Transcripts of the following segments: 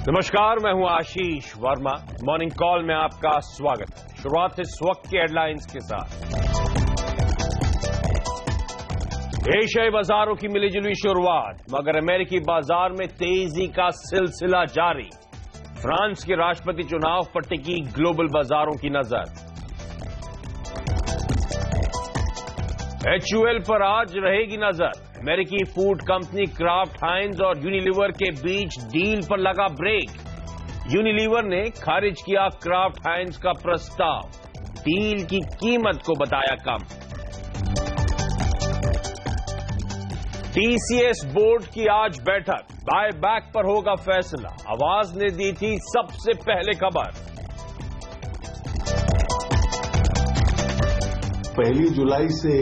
नमस्कार, मैं हूं आशीष वर्मा। मॉर्निंग कॉल में आपका स्वागत है। शुरुआत इस वक्त की हेडलाइंस के साथ। एशियाई बाजारों की मिलीजुली शुरुआत, मगर अमेरिकी बाजार में तेजी का सिलसिला जारी। फ्रांस के राष्ट्रपति चुनाव पर टिकी ग्लोबल बाजारों की नजर। HUL पर आज रहेगी नजर। अमेरिकी फूड कंपनी क्राफ्ट हाइंज और यूनिलीवर के बीच डील पर लगा ब्रेक। यूनिलीवर ने खारिज किया क्राफ्ट हाइंज का प्रस्ताव, डील की कीमत को बताया कम। TCS बोर्ड की आज बैठक, बायबैक पर होगा फैसला। आवाज ने दी थी सबसे पहले खबर। 1 जुलाई से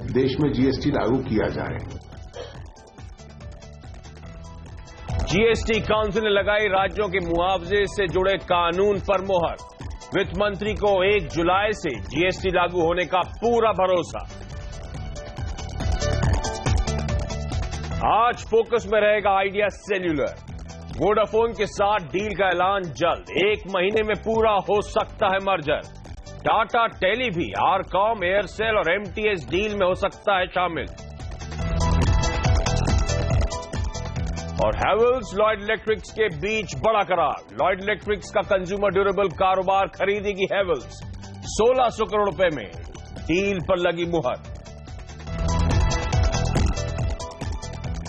देश में GST लागू किया जाए। GST काउंसिल ने लगाई राज्यों के मुआवजे से जुड़े कानून पर मोहर। वित्त मंत्री को 1 जुलाई से GST लागू होने का पूरा भरोसा। आज फोकस में रहेगा आइडिया सेल्यूलर। वोडाफोन के साथ डील का ऐलान जल्द, 1 महीने में पूरा हो सकता है मर्जर। टाटा टेली भी आरकॉम, एयरसेल और MTS डील में हो सकता है शामिल। और हैवेल्स लॉयड इलेक्ट्रिक्स के बीच बड़ा करार। लॉयड इलेक्ट्रिक्स का कंज्यूमर ड्यूरेबल कारोबार खरीदेगी हैवेल्स। 1600 करोड़ रुपए में डील पर लगी मुहर।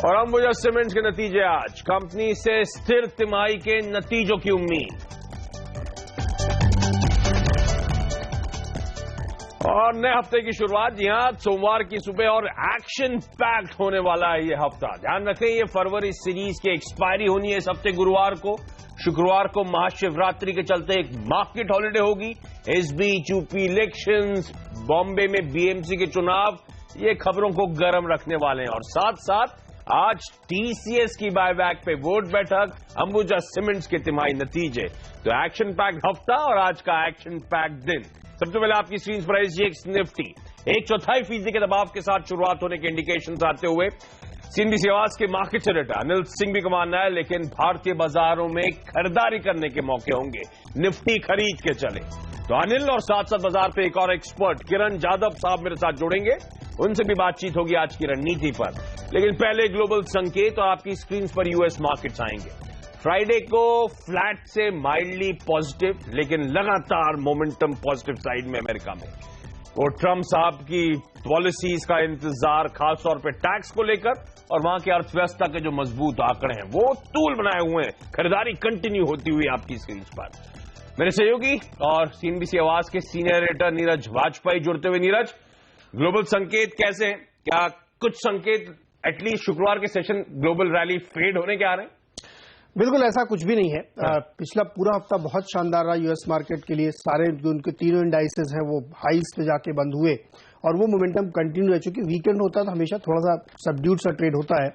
और अंबुजा सीमेंट्स के नतीजे आज, कंपनी से स्थिर तिमाही के नतीजों की उम्मीद। और नए हफ्ते की शुरुआत, यहां सोमवार की सुबह, और एक्शन पैक्ड होने वाला है ये हफ्ता। ध्यान रखें, ये फरवरी सीरीज की एक्सपायरी होनी है इस हफ्ते गुरुवार को। शुक्रवार को महाशिवरात्रि के चलते एक मार्केट हॉलिडे होगी। इस बीच यूपी इलेक्शंस, बॉम्बे में BMC के चुनाव, ये खबरों को गर्म रखने वाले हैं। और साथ साथ आज TCS की बायबैक पे वोट बैठक, अंबुजा सीमेंट्स के तिमाही नतीजे। तो एक्शन पैक्ड हफ्ता और आज का एक्शन पैक्ड दिन। सबसे पहले आपकी स्क्रीन पर SGX निफ्टी 1/4% के दबाव के साथ शुरुआत होने के इंडिकेशंस आते हुए CNBC आवाज के मार्केट से डेटा। अनिल सिंह भी कमाना है, लेकिन भारतीय बाजारों में खरीदारी करने के मौके होंगे। निफ्टी खरीद के चले तो अनिल और साथ साथ बाजार पे एक और एक्सपर्ट किरण जाधव साहब मेरे साथ जुड़ेंगे। उनसे भी बातचीत होगी आज की रणनीति पर। लेकिन पहले ग्लोबल संकेत और आपकी स्क्रीन पर US मार्केट्स आएंगे। फ्राइडे को फ्लैट से माइल्डली पॉजिटिव, लेकिन लगातार मोमेंटम पॉजिटिव साइड में अमेरिका में। वो ट्रंप साहब की पॉलिसीज का इंतजार, खासतौर पे टैक्स को लेकर, और वहां की अर्थव्यवस्था के जो मजबूत आंकड़े हैं वो तूल बनाए हुए हैं। खरीदारी कंटिन्यू होती हुई आपकी स्क्रीन पर। मेरे सहयोगी और CNBC आवाज के सीनियर एडिटर नीरज वाजपेयी जुड़ते हुए। नीरज, ग्लोबल संकेत कैसे हैं? क्या कुछ संकेत एटलीस्ट शुक्रवार के सेशन ग्लोबल रैली फेड होने के आ रहे हैं? बिल्कुल ऐसा कुछ भी नहीं है। पिछला पूरा हफ्ता बहुत शानदार रहा US मार्केट के लिए। सारे जो उनके तीनों इंडाइसेस हैं वो हाईस पे जाके बंद हुए और वो मोमेंटम कंटिन्यू है। चूंकि वीकेंड होता है तो हमेशा थोड़ा सा सबड्यूड सा ट्रेड होता है।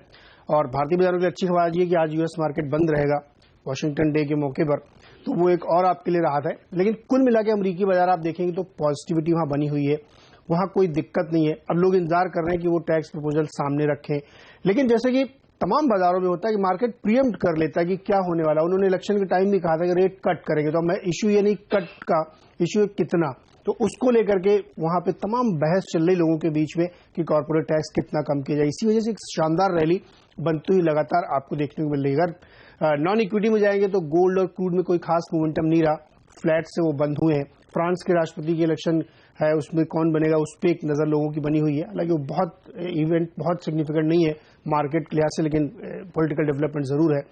और भारतीय बाजारों की अच्छी खबर ये कि आज US मार्केट बंद रहेगा वॉशिंगटन डे के मौके पर, तो वो एक और आपके लिए राहत है। लेकिन कुल मिला के अमरीकी बाजार आप देखेंगे तो पॉजिटिविटी वहां बनी हुई है, वहां कोई दिक्कत नहीं है। अब लोग इंतजार कर रहे हैं कि वो टैक्स प्रपोजल सामने रखें। लेकिन जैसे कि तमाम बाजारों में होता है कि मार्केट प्रीएम्प्ट कर लेता है कि क्या होने वाला है। उन्होंने इलेक्शन के टाइम भी कहा था कि रेट कट करेंगे, तो मैं इश्यू ये नहीं कट का इश्यू है कितना, तो उसको लेकर के वहां पे तमाम बहस चल रही लोगों के बीच में कि कॉर्पोरेट टैक्स कितना कम किया जाए। इसी वजह से एक शानदार रैली बनती हुई लगातार आपको देखने को मिल रही है। अगर नॉन इक्विटी में जाएंगे तो गोल्ड और क्रूड में कोई खास मोमेंटम नहीं रहा, फ्लैट से वो बंद हुए हैं। फ्रांस के राष्ट्रपति की इलेक्शन है, उसमें कौन बनेगा उस पर एक नजर लोगों की बनी हुई है। हालांकि वो बहुत इवेंट बहुत सिग्निफिकेंट नहीं है मार्केट के लिहाज से, लेकिन पॉलिटिकल डेवलपमेंट जरूर है।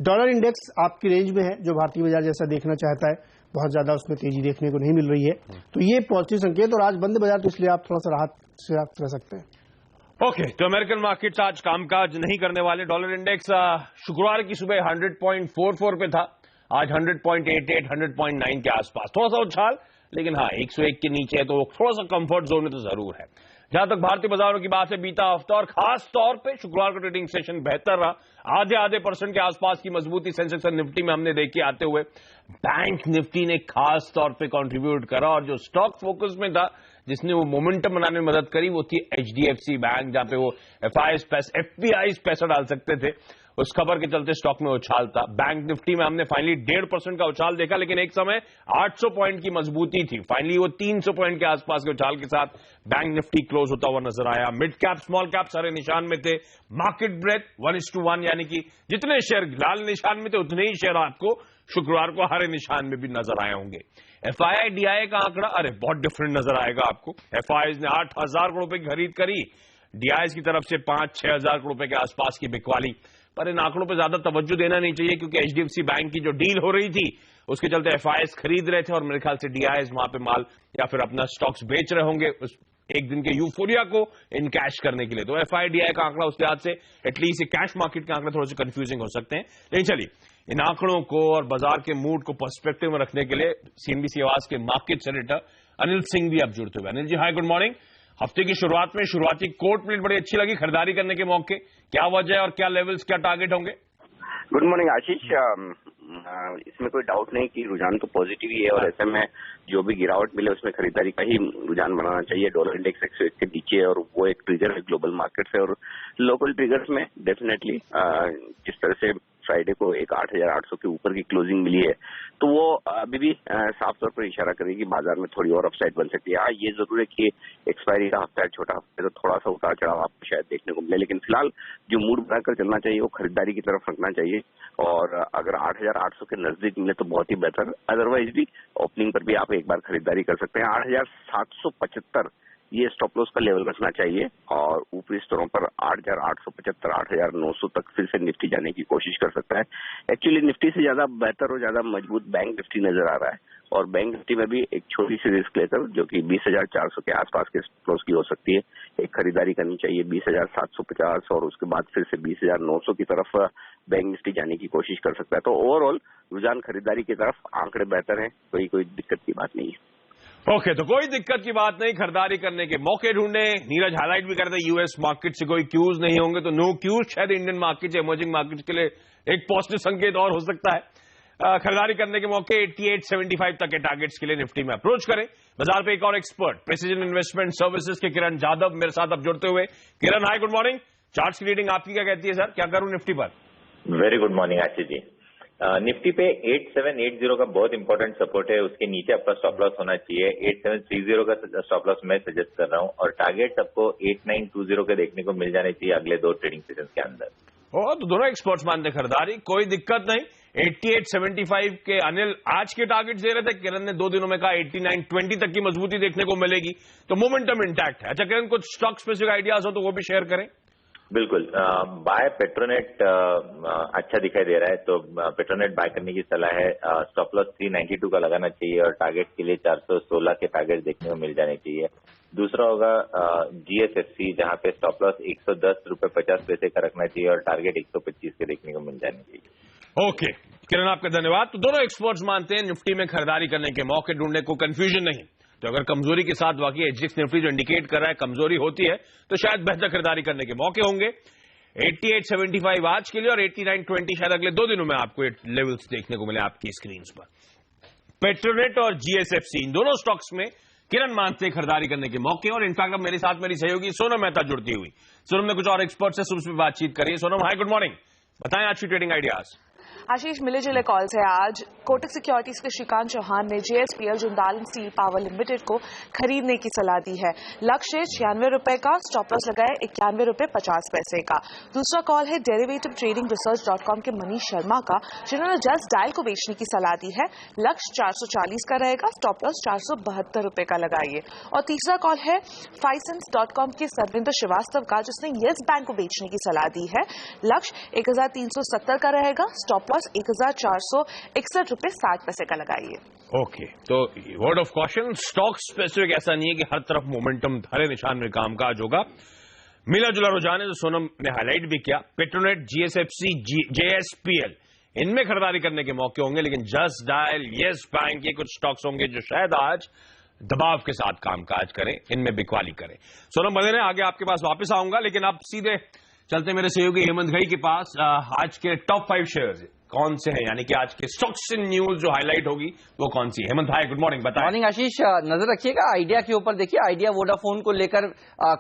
डॉलर इंडेक्स आपकी रेंज में है, जो भारतीय बाजार जैसा देखना चाहता है। बहुत ज्यादा उसमें तेजी देखने को नहीं मिल रही है, तो ये पॉजिटिव संकेत। और आज बंद बाजार, तो इसलिए आप थोड़ा सा राहत से आप रह सकते हैं। ओके, तो अमेरिकन मार्केट्स आज कामकाज नहीं करने वाले। डॉलर इंडेक्स शुक्रवार की सुबह 100.44 पे था, आज 100.88, 100.9 के आसपास। थोड़ा सा उछाल, लेकिन हाँ 101 के नीचे है, तो थोड़ा सा कंफर्ट जोन में तो जरूर है। जहां तक भारतीय बाजारों की बात है, बीता हफ्ता और खास तौर पे शुक्रवार का ट्रेडिंग सेशन बेहतर रहा। आधे % के आसपास की मजबूती सेंसेक्स और निफ्टी में हमने देखी आते हुए। बैंक निफ्टी ने खास तौर पे कंट्रीब्यूट करा, और जो स्टॉक फोकस में था, जिसने वो मोमेंटम बनाने में मदद करी, वो थी HDFC बैंक, जहां पे वो FPIs पैसा डाल सकते थे। उस खबर के चलते स्टॉक में उछाल था। बैंक निफ्टी में हमने फाइनली 1.5% का उछाल देखा, लेकिन एक समय 800 पॉइंट की मजबूती थी। फाइनली वो 300 पॉइंट के आसपास के उछाल के साथ बैंक निफ्टी क्लोज होता हुआ नजर आया। मिड कैप स्मॉल कैप सारे निशान में थे। मार्केट ब्रेथ 1:1, यानी कि जितने शेयर लाल निशान में थे उतने ही शेयर आपको शुक्रवार को हरे निशान में भी नजर आए होंगे। एफआईआई डीआईए का आंकड़ा अरे बहुत डिफरेंट नजर आएगा आपको। एफआईआई ने 8,000 करोड़ रुपए की खरीद करी, डीआईएस की तरफ से 5-6 हजार करोड़ रुपए के आसपास की बिकवाली। पर इन आंकड़ों पर ज्यादा तवज्जो देना नहीं चाहिए, क्योंकि एचडीएफसी बैंक की जो डील हो रही थी उसके चलते एफआईआई खरीद रहे थे और मेरे ख्याल से डीआईएस वहां पे माल या फिर अपना स्टॉक्स बेच रहे होंगे उस एक दिन के यूफोरिया को इनकैश करने के लिए। तो एफआईआई डीआईए का आंकड़ा उस लिहाज से एटलीस्ट कैश मार्केट के आंकड़े थोड़े से कंफ्यूजिंग हो सकते हैं। लेकिन चलिए, इन आंकड़ों को और बाजार के मूड को पर्सपेक्टिव में रखने के लिए सीएनबीसी आवाज के मार्केट एडिटर अनिल सिंह भी अब जुड़ते हुए। अनिल जी हाय, गुड मॉर्निंग। हफ्ते की शुरुआत में शुरुआती कोट प्लेट बड़ी अच्छी लगी, खरीदारी करने के मौके क्या वजह है और क्या लेवल्स, क्या टारगेट होंगे? गुड मॉर्निंग आशीष। इसमें कोई डाउट नहीं कि रुझान तो पॉजिटिव ही है और ऐसे में जो भी गिरावट मिले उसमें खरीदारी का ही रुझान बनाना चाहिए। डॉलर इंडेक्स 101 के नीचे है और वो एक ट्रिगर है ग्लोबल मार्केट से, और लोकल ट्रिगर्स में डेफिनेटली जिस तरह से फ्राइडे को एक 8,800 के ऊपर की क्लोजिंग मिली है, तो वो अभी भी साफ तौर पर इशारा करेगी कि बाजार में थोड़ी और अपसाइड बन सकती है। हाँ, ये जरूर है कि एक्सपायरी का हफ्ता है, छोटा हफ्ता है, तो थोड़ा सा उतार चढ़ाव आपको शायद देखने को मिले, लेकिन फिलहाल जो मूड बनाकर चलना चाहिए वो खरीदारी की तरफ रखना चाहिए। और अगर 8,800 के नजदीक मिले तो बहुत ही बेहतर, अदरवाइज भी ओपनिंग पर भी आप एक बार खरीदारी कर सकते हैं। 8,775 ये स्टॉप लॉस का लेवल रखना चाहिए और ऊपरी स्तरों पर 8,875, 8,900 तक फिर से निफ्टी जाने की कोशिश कर सकता है। एक्चुअली निफ्टी से ज्यादा बेहतर और ज्यादा मजबूत बैंक निफ्टी नजर आ रहा है, और बैंक निफ्टी में भी एक छोटी सी रिस्क लेकर जो कि 20,400 के आसपास के स्टॉप लॉस की हो सकती है, एक खरीदारी करनी चाहिए 20,750, और उसके बाद फिर से 20,900 की तरफ बैंक निफ्टी जाने की कोशिश कर सकता है। तो ओवरऑल रुझान खरीदारी की तरफ, आंकड़े बेहतर हैं, कोई दिक्कत की बात नहीं है। ओके, तो कोई दिक्कत की बात नहीं, खरीदारी करने के मौके ढूंढे। नीरज हाईलाइट भी करते हैं यूएस मार्केट से कोई क्यूज नहीं होंगे, तो नो क्यूज शायद इंडियन मार्केट से इमर्जिंग मार्केट के लिए एक पॉजिटिव संकेत और हो सकता है। खरीदारी करने के मौके 8875 तक के टारगेट्स के लिए निफ्टी में अप्रोच करें। बाजार पे एक और एक्सपर्ट प्रिसीजन इन्वेस्टमेंट सर्विसेज के किरण जाधव मेरे साथ अब जुड़ते हुए। किरण हाय, गुड मॉर्निंग। चार्ट्स की रीडिंग आपकी क्या कहती है सर, क्या करूं निफ्टी पर? Very good morning Ashish ji. Nifty पे 8780 का बहुत इंपॉर्टेंट सपोर्ट है, उसके नीचे आपका स्टॉप लॉस होना चाहिए। 8730 का स्टॉप लॉस मैं सजेस्ट कर रहा हूँ, और टारगेट आपको 8920 के देखने को मिल जाने चाहिए अगले 2 ट्रेडिंग सेशन के अंदर। तो दोनों एक्सपर्ट्स मानते खरीदारी, कोई दिक्कत नहीं। 8875 के अनिल आज के टारगेट दे रहे थे, किरण ने 2 दिनों में कहा 8920 तक की मजबूती देखने को मिलेगी, तो मोमेंटम इंटैक्ट है। अच्छा किरण, कुछ स्टॉक स्पेसिफिक आइडियाज हो तो वो भी शेयर करें। बिल्कुल, बाय पेट्रोनेट अच्छा दिखाई दे रहा है, तो पेट्रोनेट बाय करने की सलाह है। स्टॉप लॉस 392 का लगाना चाहिए और टारगेट के लिए 416 के टारगेट देखने को मिल जाने चाहिए। दूसरा होगा जीएसएफसी, जहां पे स्टॉप लॉस 110 रुपये 50 पैसे का रखना चाहिए और टारगेट 125 के देखने को मिल जाने चाहिए। ओके किरण, आपका धन्यवाद। तो दोनों एक्सपर्ट्स मानते हैं निफ्टी में खरीदारी करने के मौके ढूंढने को, कंफ्यूजन नहीं। तो अगर कमजोरी के साथ वाकई एचडीएक्स निफ्टी जो इंडिकेट कर रहा है कमजोरी होती है, तो शायद बेहतर खरीदारी करने के मौके होंगे। 8875 आज के लिए और 8920 शायद अगले 2 दिनों में आपको लेवल्स देखने को मिले आपकी स्क्रीन पर। पेट्रोनेट और जीएसएफसी, इन दोनों स्टॉक्स में किरण मानते खरीदारी करने के मौके, और इनफैक्ट अब मेरे साथ मेरी सहयोगी सोनम मेहता जुड़ती हुई। सोनम ने कुछ और एक्सपर्ट से सुबह बातचीत करी। सोनम हाय, गुड मॉर्निंग। बताएं आज की ट्रेडिंग आइडियाज। आशीष, मिले जुले कॉल्स है आज। कोटक सिक्योरिटीज के श्रीकांत चौहान ने JSPL Jindal steel power limited को खरीदने की सलाह दी है। लक्ष्य 96 रुपए का, स्टॉप लॉस लगाए 91 रुपए 50 पैसे का। दूसरा कॉल है डेरिवेटिव ट्रेडिंग रिसर्च.com के मनीष शर्मा का, जिन्होंने जस्ट डायल को बेचने की सलाह दी है। लक्ष्य 440 का रहेगा, स्टॉप लॉस 472 रुपए का लगाइए। और तीसरा कॉल है फाइसेंस.com के सरविंदर श्रीवास्तव का, जिसने येस बैंक को बेचने की सलाह दी है। लक्ष्य 1370 का रहेगा, स्टॉप लॉस 1461 रुपए 60 पैसे का लगाइए। ओके, तो word of caution, stock specific ऐसा नहीं है कि हर तरफ मोमेंटम हरे निशान में कामकाज होगा। मिला जुला रुझान है, तो सोनम ने हाईलाइट भी किया। पेट्रोनेट, जीएसएफसी, जेएसपीएल, इनमें खरीदारी करने के मौके होंगे, लेकिन जस्ट डायल, येस बैंक, ये कुछ स्टॉक्स होंगे जो शायद आज दबाव के साथ कामकाज करें, इनमें बिकवाली करें। सोनम बने रहे, आगे आपके पास वापस आऊंगा, लेकिन आप सीधे चलते मेरे सहयोगी हेमंत घई के पास। आज के टॉप 5 शेयर्स कौन से हैं, यानी कि आज के स्टॉक्स न्यूज जो हाईलाइट होगी वो कौन सी? हेमंत भाई गुड मॉर्निंग, बताएं। मॉर्निंग आशीष, नजर रखिएगा आइडिया के ऊपर। देखिए आइडिया वोडाफोन को लेकर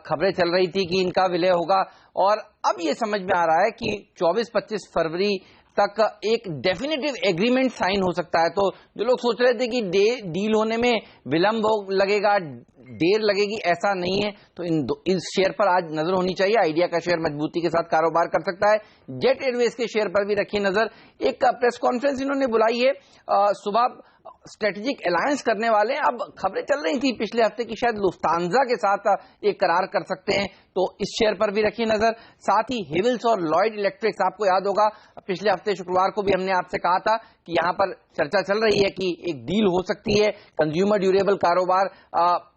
खबरें चल रही थी कि इनका विलय होगा, और अब ये समझ में आ रहा है कि 24-25 फरवरी तक एक डेफिनेटिव एग्रीमेंट साइन हो सकता है। तो जो लोग सोच रहे थे कि डील होने में विलंब लगेगा, देर लगेगी, ऐसा नहीं है। तो इस शेयर पर आज नजर होनी चाहिए। आइडिया का शेयर मजबूती के साथ कारोबार कर सकता है। जेट एयरवेज के शेयर पर भी रखिए नजर। एक प्रेस कॉन्फ्रेंस इन्होंने बुलाई है सुबह, स्ट्रेटेजिक अलायंस करने वाले। अब खबरें चल रही थी पिछले हफ्ते की शायद लुफ्तांजा के साथ एक करार कर सकते हैं, तो इस शेयर पर भी रखिए नजर। साथ ही हेवल्स और लॉयड इलेक्ट्रिक्स, आपको याद होगा पिछले हफ्ते शुक्रवार को भी हमने आपसे कहा था कि यहां पर चर्चा चल रही है कि एक डील हो सकती है। कंज्यूमर ड्यूरेबल कारोबार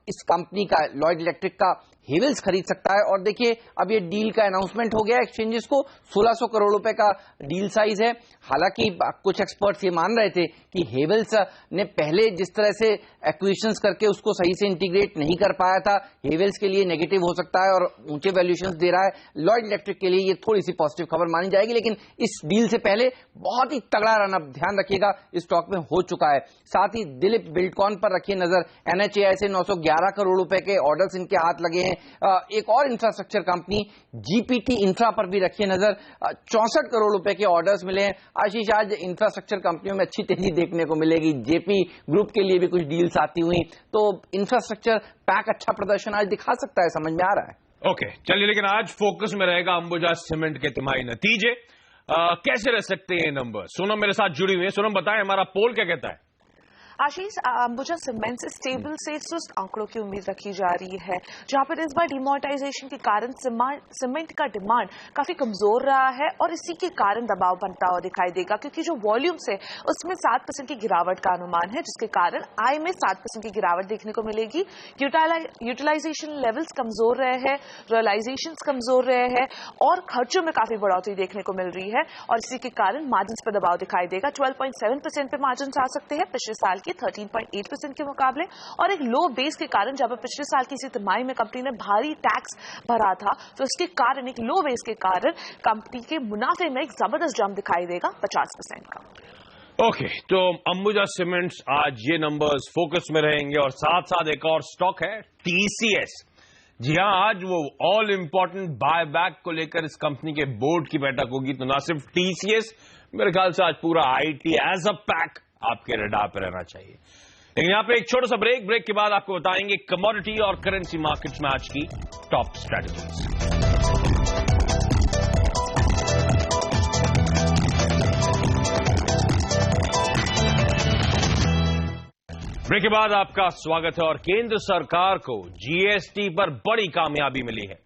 इस कंपनी का, लॉयड इलेक्ट्रिक का, हेवल्स खरीद सकता है। और देखिए अब ये डील का अनाउंसमेंट हो गया एक्सचेंजेस को। 1600 करोड़ रुपए का डील साइज है। हालांकि कुछ एक्सपर्ट्स ये मान रहे थे कि हेवल्स ने पहले जिस तरह से एक्विजिशंस करके उसको सही से इंटीग्रेट नहीं कर पाया था, हेवल्स के लिए नेगेटिव हो सकता है और ऊंचे वैल्यूएशंस दे रहा है। लॉयड इलेक्ट्रिक के लिए ये थोड़ी सी पॉजिटिव खबर मानी जाएगी, लेकिन इस डील से पहले बहुत ही तगड़ा रन-अप, ध्यान रखिएगा, इस स्टॉक में हो चुका है। साथ ही दिलीप बिल्डकॉन पर रखिए नजर। NHAI से 911 करोड़ रुपए के ऑर्डर्स इनके हाथ लगे हैं। एक और इंफ्रास्ट्रक्चर कंपनी जीपीटी इंफ्रा पर भी रखिए नजर। 64 करोड़ रुपए के ऑर्डर्स मिले हैं। आशीष, आज इंफ्रास्ट्रक्चर कंपनियों में अच्छी तेजी देखने को मिलेगी। जेपी ग्रुप के लिए भी कुछ डील्स आती हुई, तो इंफ्रास्ट्रक्चर पैक अच्छा प्रदर्शन आज दिखा सकता है, समझ में आ रहा है। ओके चलिए, लेकिन आज फोकस में रहेगा अंबुजा सीमेंट के तिमाही नतीजे। कैसे रह सकते हैं ये नंबर? सोनम मेरे साथ जुड़ी हुई है। सोनम बताएं, हमारा पोल क्या कहता है? आशीष, अंबुजा सीमेंट से स्टेबल से सुस्त आंकड़ों की उम्मीद रखी जा रही है, जहां पर इस बार डिमोनेटाइजेशन के कारण सीमेंट का डिमांड काफी कमजोर रहा है और इसी के कारण दबाव बनता हुआ दिखाई देगा, क्योंकि जो वॉल्यूम्स है उसमें 7% की गिरावट का अनुमान है, जिसके कारण आय में 7% की गिरावट देखने को मिलेगी। यूटिलाइजेशन लेवल्स कमजोर रहे हैं, रियलाइजेशन कमजोर रहे हैं और खर्चों में काफी बढ़ोतरी देखने को मिल रही है, और इसी के कारण मार्जिन पर दबाव दिखाई देगा। 12.7% पे मार्जिन आ सकते हैं पिछले साल की 13.8% के मुकाबले, और एक लो बेस के कारण जब पिछले साल की इसी तिमाही में कंपनी ने भारी टैक्स भरा था, तो इसके कारण, एक लो बेस के कारण कंपनी के मुनाफे में एक जबरदस्त जंप दिखाई देगा 50% का। ओके, तो अंबुजा सीमेंट्स आज ये नंबर्स फोकस में रहेंगे। और साथ साथ एक और स्टॉक है TCS। जी हां, आज वो ऑल इंपॉर्टेंट बाय बैक को लेकर इस कंपनी के बोर्ड की बैठक होगी। तो ना सिर्फ TCS, मेरे ख्याल से आज पूरा IT एज अ पैक आपके रडार पर रहना चाहिए। लेकिन यहां पे एक छोटा सा ब्रेक के बाद आपको बताएंगे कमोडिटी और करेंसी मार्केट्स में आज की टॉप स्ट्रेटजीज। ब्रेक के बाद आपका स्वागत है। और केंद्र सरकार को GST पर बड़ी कामयाबी मिली है।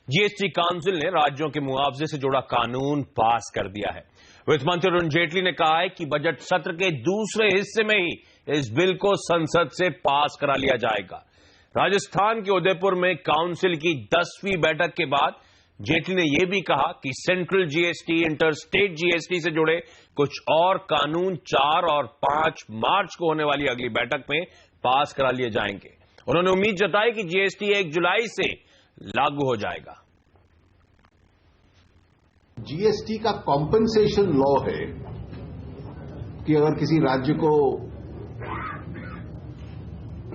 GST काउंसिल ने राज्यों के मुआवजे से जुड़ा कानून पास कर दिया है। वित्त मंत्री अरुण जेटली ने कहा है कि बजट सत्र के दूसरे हिस्से में ही इस बिल को संसद से पास करा लिया जाएगा। राजस्थान के उदयपुर में काउंसिल की 10वीं बैठक के बाद जेटली ने यह भी कहा कि central GST, inter state GST से जुड़े कुछ और कानून 4 और 5 मार्च को होने वाली अगली बैठक में पास करा लिए जाएंगे। उन्होंने उम्मीद जताई कि GST 1 जुलाई से लागू हो जाएगा। GST का कॉम्पेंसेशन लॉ है कि अगर किसी राज्य को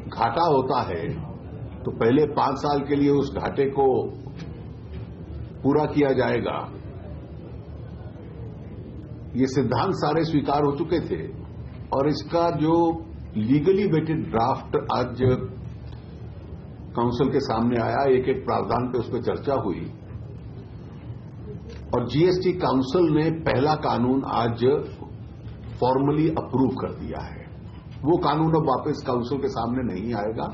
घाटा होता है तो पहले 5 साल के लिए उस घाटे को पूरा किया जाएगा। ये सिद्धांत सारे स्वीकार हो चुके थे और इसका जो लीगली वेटेड ड्राफ्ट आज काउंसिल के सामने आया, एक एक प्रावधान पे उस पर चर्चा हुई और GST काउंसिल ने पहला कानून आज फॉर्मली अप्रूव कर दिया है। वो कानून अब वापस काउंसिल के सामने नहीं आएगा,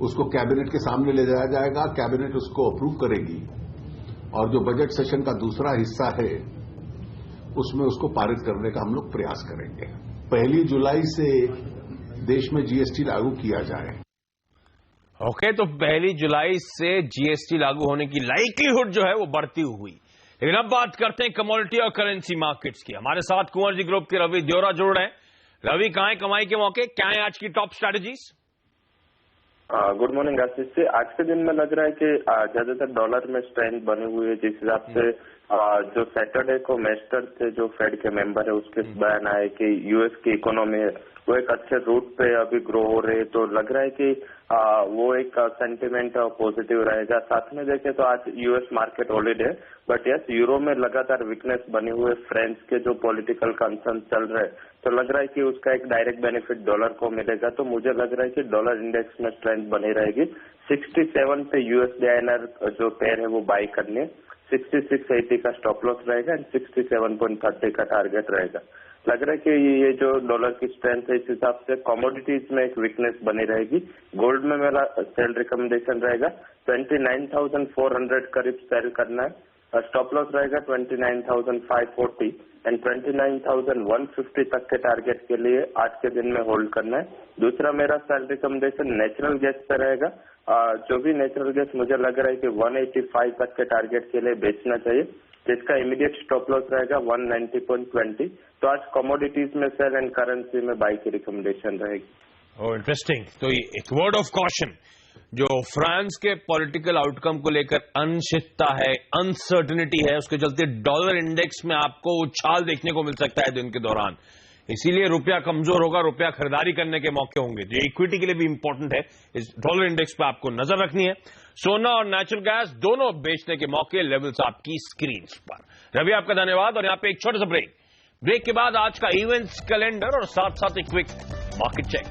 उसको कैबिनेट के सामने ले जाया जाएगा, कैबिनेट उसको अप्रूव करेगी और जो बजट सेशन का दूसरा हिस्सा है उसमें उसको पारित करने का हम लोग प्रयास करेंगे। 1 जुलाई से देश में GST लागू किया जाए। ओके, तो 1 जुलाई से GST लागू होने की लाइक्लीहुड जो है वो बढ़ती हुई। लेकिन अब बात करते हैं कमोडिटी और करेंसी मार्केट्स की। हमारे साथ कुंवर जी ग्रुप के रवि देवरा जुड़ रहे हैं। रवि, कहां है कमाई के मौके, क्या है आज की top strategies? Good morning Ashish ji. आज के दिन में लग रहा है कि ज्यादातर डॉलर में स्ट्रेंथ बनी हुई है, जिस हिसाब से जो सैटरडे को मेस्टर से जो फेड के मेंबर है उसके बयान आए कि यूएस की इकोनॉमी है वो एक अच्छे रूट पे अभी ग्रो हो रही है, तो लग रहा है कि वो एक सेंटिमेंट पॉजिटिव रहेगा। साथ में देखें तो आज US market holiday, but yes euro में लगातार वीकनेस बने हुए फ्रेंच के जो पॉलिटिकल कंसर्न चल रहे हैं, तो लग रहा है कि उसका एक डायरेक्ट बेनिफिट डॉलर को मिलेगा। तो मुझे लग रहा है कि डॉलर इंडेक्स में स्ट्रेंथ बनी रहेगी। 67 पे यूएसडी INR जो पेयर है वो बाई करनी, 6680 का स्टॉप लॉस रहेगा एंड 67.30 का टारगेट रहेगा। लग रहा है कि ये जो डॉलर की स्ट्रेंथ है इस हिसाब से कमोडिटीज में एक वीकनेस बनी रहेगी। गोल्ड में मेरा सेल रिकमेंडेशन रहेगा 29,400 करीब सेल करना है, स्टॉप लॉस रहेगा 29,540 एंड 29,150 तक के टारगेट के लिए आज के दिन में होल्ड करना है। दूसरा मेरा सेल रिकमेंडेशन नेचुरल गैस पे रहेगा। जो भी नेचुरल गैस मुझे लग रहा है कि 185 तक के टारगेट के लिए बेचना चाहिए, जिसका इमीडिएट स्टॉप लॉस रहेगा 190.20। तो आज कमोडिटीज में सेल एंड करेंसी में बाई की रिकमेंडेशन रहेगी। Oh interesting. तो ये एक वर्ड ऑफ कॉशन, जो फ्रांस के पॉलिटिकल आउटकम को लेकर अनिश्चितता है, अनसर्टेनिटी है, उसके चलते डॉलर इंडेक्स में आपको उछाल देखने को मिल सकता है दिन के दौरान। इसीलिए रुपया कमजोर होगा, रुपया खरीदारी करने के मौके होंगे। जो इक्विटी के लिए भी इंपॉर्टेंट है, इस डॉलर इंडेक्स पे आपको नजर रखनी है। सोना और नेचुरल गैस दोनों बेचने के मौके, लेवल्स आपकी स्क्रीन पर। रवि आपका धन्यवाद। और यहां पे एक छोटा सा ब्रेक के बाद आज का इवेंट्स कैलेंडर और साथ साथ एक क्विक मार्केट चेक।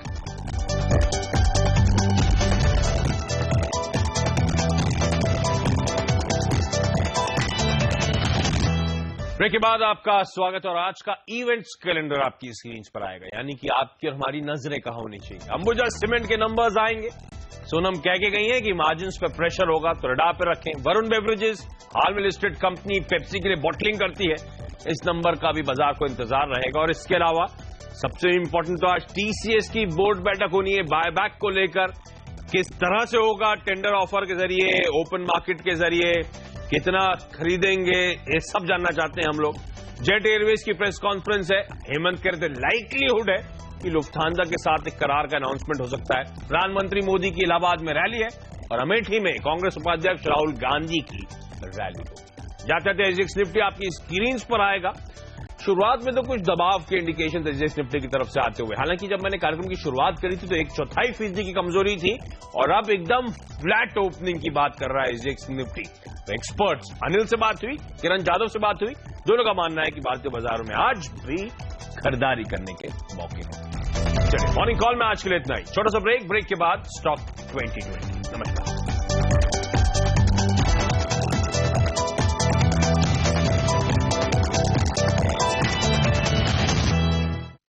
ब्रेक के बाद आपका स्वागत। और आज का इवेंट्स कैलेंडर आपकी स्क्रीन पर आएगा, यानी कि आपकी और हमारी नजरें कहां होनी चाहिए। अंबुजा सीमेंट के नंबर्स आएंगे। सोनम कह के गई है कि मार्जिन्स पे प्रेशर होगा तो रडार पे रखें। वरुण बेवरेजेस हाल में लिस्टेड कंपनी पेप्सी के लिए बॉटलिंग करती है, इस नंबर का भी बाजार को इंतजार रहेगा। और इसके अलावा सबसे इंपॉर्टेंट तो आज टीसीएस की बोर्ड बैठक होनी है बायबैक को लेकर। किस तरह से होगा, टेंडर ऑफर के जरिए, ओपन मार्केट के जरिए, कितना खरीदेंगे, ये सब जानना चाहते हैं हम लोग। जेट एयरवेज की प्रेस कॉन्फ्रेंस है, हेमंत कह रहे थे लाइकलीहुड है कि लुफ्थांसा के साथ एक करार का अनाउंसमेंट हो सकता है। प्रधानमंत्री मोदी की इलाहाबाद में रैली है और अमेठी में कांग्रेस उपाध्यक्ष राहुल गांधी की रैली होगी। जाते थे एसजीएक्स निफ्टी आपकी स्क्रीन पर आएगा। शुरुआत में तो कुछ दबाव के इंडिकेशन एसजीएक्स निफ्टी की तरफ से आते हुए, हालांकि जब मैंने कार्यक्रम की शुरुआत करी थी तो 1/4% की कमजोरी थी और अब एकदम फ्लैट ओपनिंग की बात कर रहा है एसजीएक्स निफ्टी। तो एक्सपर्ट्स अनिल से बात हुई, किरण जाधव से बात हुई, दोनों का मानना है कि भारतीय बाजारों में आज भी खरीदारी करने के मौके हैं। चलिए मॉर्निंग कॉल में आज के लिए इतना ही। छोटा सा ब्रेक के बाद स्टॉक 2020। नमस्कार।